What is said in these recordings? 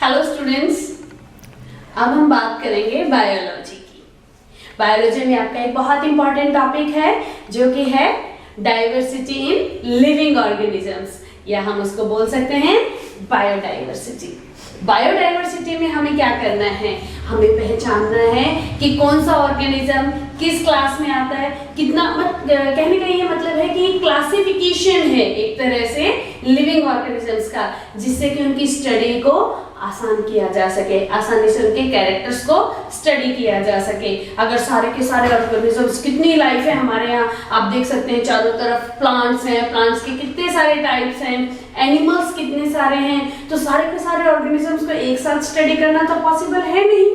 Hello students, अब हम बात करेंगे बायोलॉजी की। बायोलॉजी में आपका एक बहुत इंपॉर्टेंट टॉपिक है जो कि है डाइवर्सिटी इन लिविंग ऑर्गेनिजम्स, या हम उसको बोल सकते हैं बायोडाइवर्सिटी। बायोडाइवर्सिटी में हमें क्या करना है, हमें पहचानना है कि कौन सा ऑर्गेनिज्म किस क्लास में आता है, कितना कहने का ये मतलब है कि क्लासिफिकेशन है एक तरह से लिविंग ऑर्गेनिजम्स का, जिससे कि उनकी स्टडी को आसान किया जा सके, आसानी से उनके कैरेक्टर्स को स्टडी किया जा सके। अगर सारे के सारे ऑर्गेनिजम्स, कितनी लाइफ है हमारे यहाँ, आप देख सकते हैं चारों तरफ प्लांट्स हैं, प्लांट्स के कितने सारे टाइप्स हैं, एनिमल्स कितने सारे हैं, तो सारे के सारे ऑर्गेनिजम्स को एक साथ स्टडी करना तो पॉसिबल है नहीं।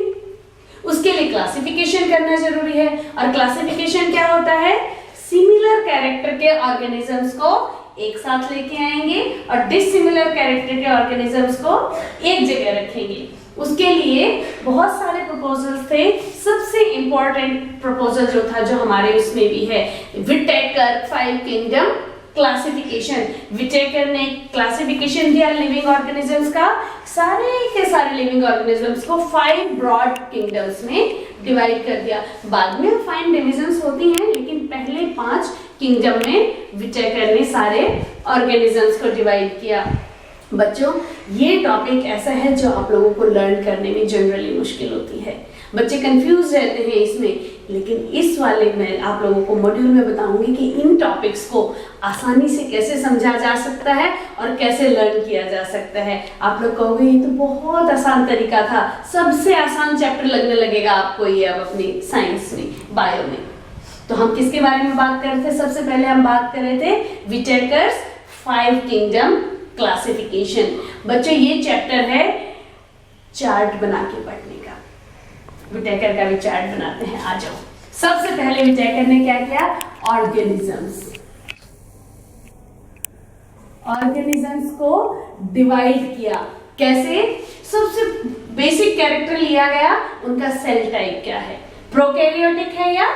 उसके लिए क्लासिफिकेशन करना जरूरी है, और क्लासिफिकेशन क्या होता है, सिमिलर कैरेक्टर के ऑर्गेनिजम्स को एक साथ लेके आएंगे और डिसिमिलर कैरेक्टर के ऑर्गेनिजम्स को एक जगह रखेंगे। उसके लिए बहुत सारे प्रपोजल्स थे। सबसे इंपॉर्टेंट प्रपोजल जो था, जो हमारे उसमें भी है, विटेकर 5 किंगडम क्लासिफिकेशन। विटेकर ने क्लासिफिकेशन दिया लिविंग ऑर्गेनिजम्स का, सारे के सारे लिविंग ऑर्गेनिजम्स को 5 ब्रॉड किंगडम्स में डिवाइड कर दिया। बाद में फाइन डिविजन्स होती हैं, लेकिन पहले 5 किंगडम में विटेकर ने सारे ऑर्गेनिजम्स को डिवाइड किया। बच्चों, ये टॉपिक ऐसा है जो आप लोगों को लर्न करने में जनरली मुश्किल होती है, बच्चे कंफ्यूज रहते हैं इसमें, लेकिन इस वाले में आप लोगों को मॉड्यूल में बताऊंगी कि इन टॉपिक्स को आसानी से कैसे समझा जा सकता है और कैसे लर्न किया जा सकता है। आप लोग कहोगे ये तो बहुत आसान तरीका था, सबसे आसान चैप्टर लगने लगेगा आपको ये अब अपनी साइंस में, बायो में। तो हम किसके बारे में बात कर रहे थे, सबसे पहले हम बात कर रहे थे विटेकर्स 5 किंगडम क्लासिफिकेशन। बच्चों, ये चैप्टर है चार्ट बना के पढ़ने का। विटेकर का भी चार्ट बनाते हैं, आ जाओ। सबसे पहले विटेकर ने क्या किया, ऑर्गेनिजम्स को डिवाइड किया। कैसे, सबसे बेसिक कैरेक्टर लिया गया, उनका सेल टाइप क्या है, प्रोकैरियोटिक है या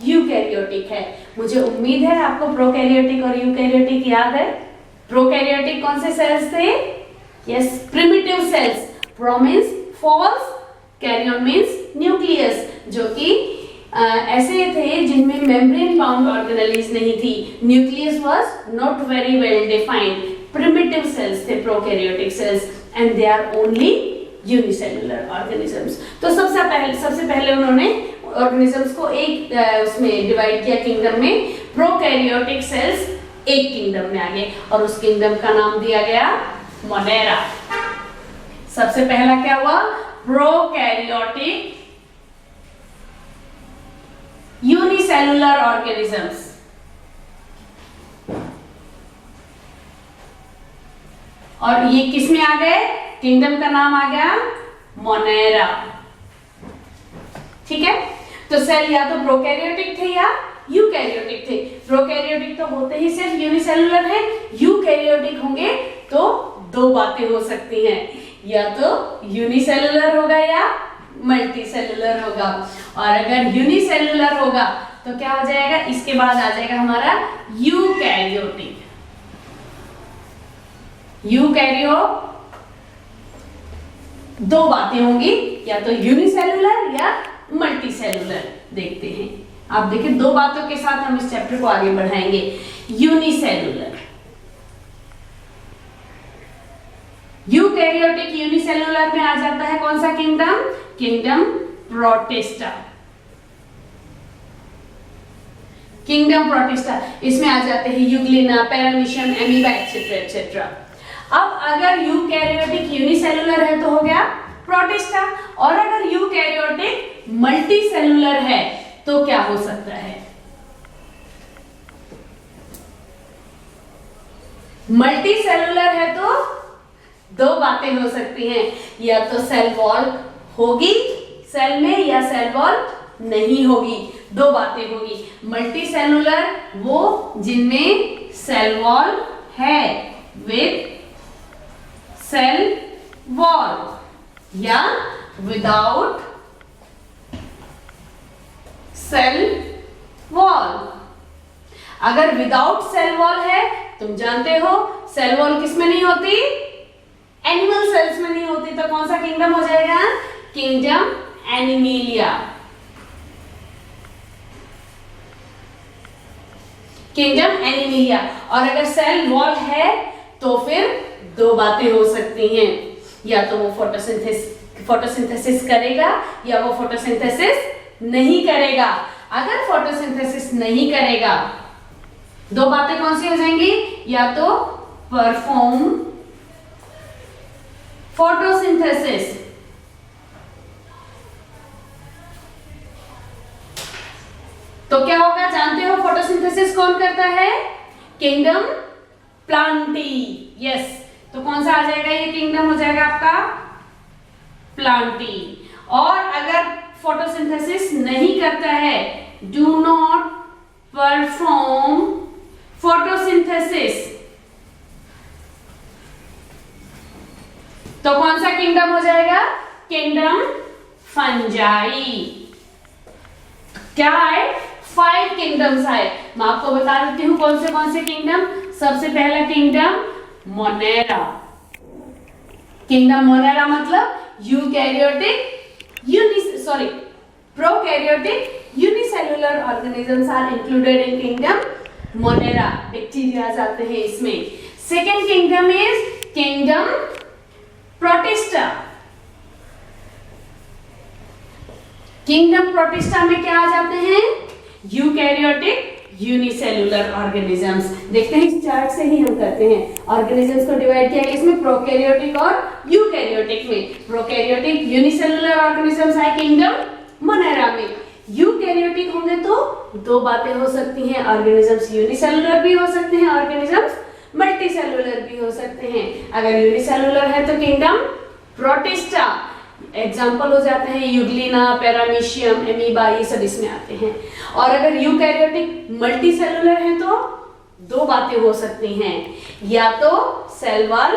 यूकैरियोटिक है। मुझे उम्मीद है आपको प्रोकैरियोटिक और यूकैरियोटिक याद है। प्रोकैरियोटिक कौन से सेल्स थे, yes, primitive cells. Pro means false, karyon means nucleus, जो कि ऐसे थे जिनमें मेम्ब्रेन बाउंड ऑर्गेनेल्स नहीं थी। Nucleus was not very well defined. Primitive cells थे prokaryotic cells, and they are only unicellular organisms. तो सबसे पहले उन्होंने ऑर्गेनिजम्स को एक उसमें डिवाइड किया किंगडम में। प्रोकैरियोटिक सेल्स एक किंगडम में आ गए और उस किंगडम का नाम दिया गया मोनेरा। सबसे पहला क्या हुआ, प्रोकैरियोटिक यूनिसेलुलर ऑर्गेनिजम्स। और ये किस में आ गए, किंगडम का नाम आ गया मोनेरा। ठीक है, तो सेल या तो प्रोकैरियोटिक थे या यूकैरियोटिक थे। प्रोकैरियोटिक तो होते ही सिर्फ यूनिसेलुलर है, यूकैरियोटिक होंगे तो दो बातें हो सकती हैं, या तो यूनिसेलुलर होगा या मल्टीसेलुलर होगा। और अगर यूनिसेलुलर होगा तो क्या हो जाएगा, इसके बाद आ जाएगा हमारा यूकैरियोटिक। यूकैरियो दो बातें होंगी, या तो यूनिसेलुलर या मल्टीसेलुलर। देखते हैं, आप देखिए, दो बातों के साथ हम इस चैप्टर को आगे बढ़ाएंगे। यूनिसेलुलर, यूकैरियोटिक यूनिसेलुलर में आ जाता है कौन सा kingdom, kingdom Protista. Kingdom protista, इसमें आ जाते हैं Euglena, paramecium, amoeba, etcetera etcetera. अब अगर यूकैरियोटिक यूनिसेलुलर है तो हो गया प्रोटिस्टा, और अगर यूकैरियोटिक मल्टीसेलुलर है तो क्या हो सकता है, मल्टीसेलुलर है तो दो बातें हो सकती हैं, या तो सेल वॉल होगी सेल में या सेल वॉल नहीं होगी, दो बातें होगी। मल्टीसेलुलर वो जिनमें सेल वॉल है विद सेल वॉल, या विदाउट सेल वॉल। अगर विदाउट सेल वॉल है, तुम जानते हो सेल वॉल किसमें नहीं होती, एनिमल सेल्स में नहीं होती, तो कौन कौन सा किंगडम हो जाएगा? Kingdom animalia. Kingdom animalia. और अगर सेल वॉल है तो फिर दो बातें हो सकती हैं, या तो वो फोटोसिंथेसिस करेगा या वो फोटोसिंथेसिस नहीं करेगा। अगर फोटोसिंथेसिस नहीं करेगा, दो बातें कौन सी हो जाएंगी? या तो परफॉर्म फोटोसिंथेसिस, तो क्या होगा? जानते हो फोटोसिंथेसिस कौन करता है? Kingdom Plantae. यस, तो कौन सा आ जाएगा? ये किंगडम हो जाएगा आपका प्लांटी। और अगर फोटोसिंथेसिस नहीं करता है, डू नॉट परफॉर्म फोटोसिंथेसिस, तो कौन सा किंगडम हो जाएगा? Kingdom fungi. क्या है? 5 किंगडम्स आए। मैं आपको बता देती हूं कौन से किंगडम। सबसे पहला किंगडम मोनेरा। किंगडम मोनेरा मतलब prokaryotic unicellular organisms are included in kingdom Monera. Bacteria आते हैं इसमें। Second kingdom is kingdom Protista. Kingdom Protista में क्या आ जाते हैं? Eukaryotic unicellular organisms. देखते हैं इस चार्ट से ही हम करते हैं। ऑर्गेनिजम्स को डिवाइड किया है इसमें प्रोकैरियोटिक और यूकैरियोटिक में। प्रोकैरियोटिक यूनिसेलुलर ऑर्गेनिजम्स है किंगडम मोनेरा में। यूकैरियोटिक होंगे तो दो बातें हो सकती हैं, ऑर्गेनिजम्स यूनिसेलुलर भी हो सकते हैं, ऑर्गेनिजम्स मल्टीसेलुलर भी हो सकते हैं। अगर यूनिसेलुलर है तो किंगडम प्रोटिस्टा। एग्जाम्पल हो जाते हैं यूग्लिना, पैरामीशियम, एमीबा, ये सब इसमें आते हैं। और अगर यूकैरियोटिक मल्टीसेलुलर है तो दो बातें हो सकती हैं, या तो सेल वॉल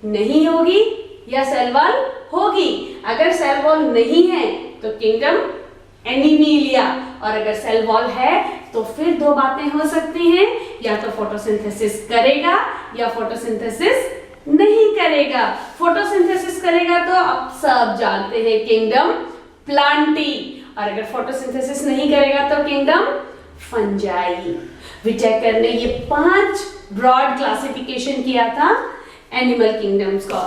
नहीं होगी या सेल वॉल होगी। अगर सेल वॉल नहीं है तो किंगडम एनिमेलिया, और अगर सेल वॉल है तो फिर दो बातें हो सकती हैं, या तो फोटोसिंथेसिस करेगा या फोटोसिंथेसिस नहीं करेगा। फोटोसिंथेसिस करेगा तो आप सब जानते हैं किंगडम प्लांटी, और अगर फोटोसिंथेसिस नहीं करेगा तो किंगडम फंजाई। विटेकर ने ये 5 ब्रॉड क्लासिफिकेशन किया था एनिमल किंगडम्स का,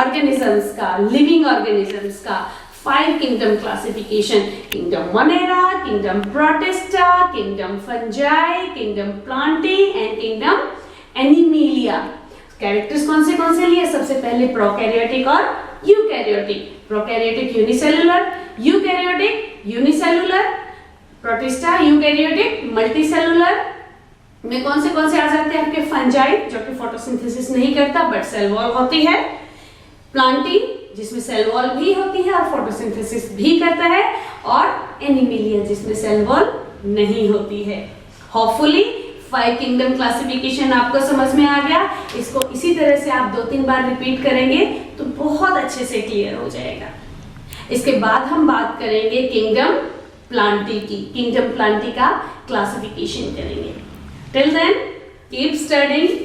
ऑर्गेनिजम्स का, लिविंग ऑर्गेनिजम्स का। 5 kingdom classification: kingdom Monera, kingdom Protista, kingdom fungi, kingdom Plantae and kingdom animalia. Characters कौन से लिए? सबसे पहले प्रोकैरियोटिक और eukaryotic. Prokaryotic unicellular, eukaryotic unicellular, protista eukaryotic multicellular में कौन से आ जाते हैं आपके? फंजाई, जो कि फोटोसिंथेसिस नहीं करता बट सेल वॉल होती है। प्लांटी, जिसमें सेल वॉल भी होती है और फोटोसिंथेसिस भी करता है। और एनिमेलिया, जिसमें सेल वॉल नहीं होती है। होपफुली 5 किंगडम क्लासिफिकेशन आपको समझ में आ गया। इसको इसी तरह से आप 2-3 बार रिपीट करेंगे तो बहुत अच्छे से क्लियर हो जाएगा। इसके बाद हम बात करेंगे किंगडम प्लांटी की। किंगडम प्लांटी का क्लासिफिकेशन करेंगे। Till then keep studying.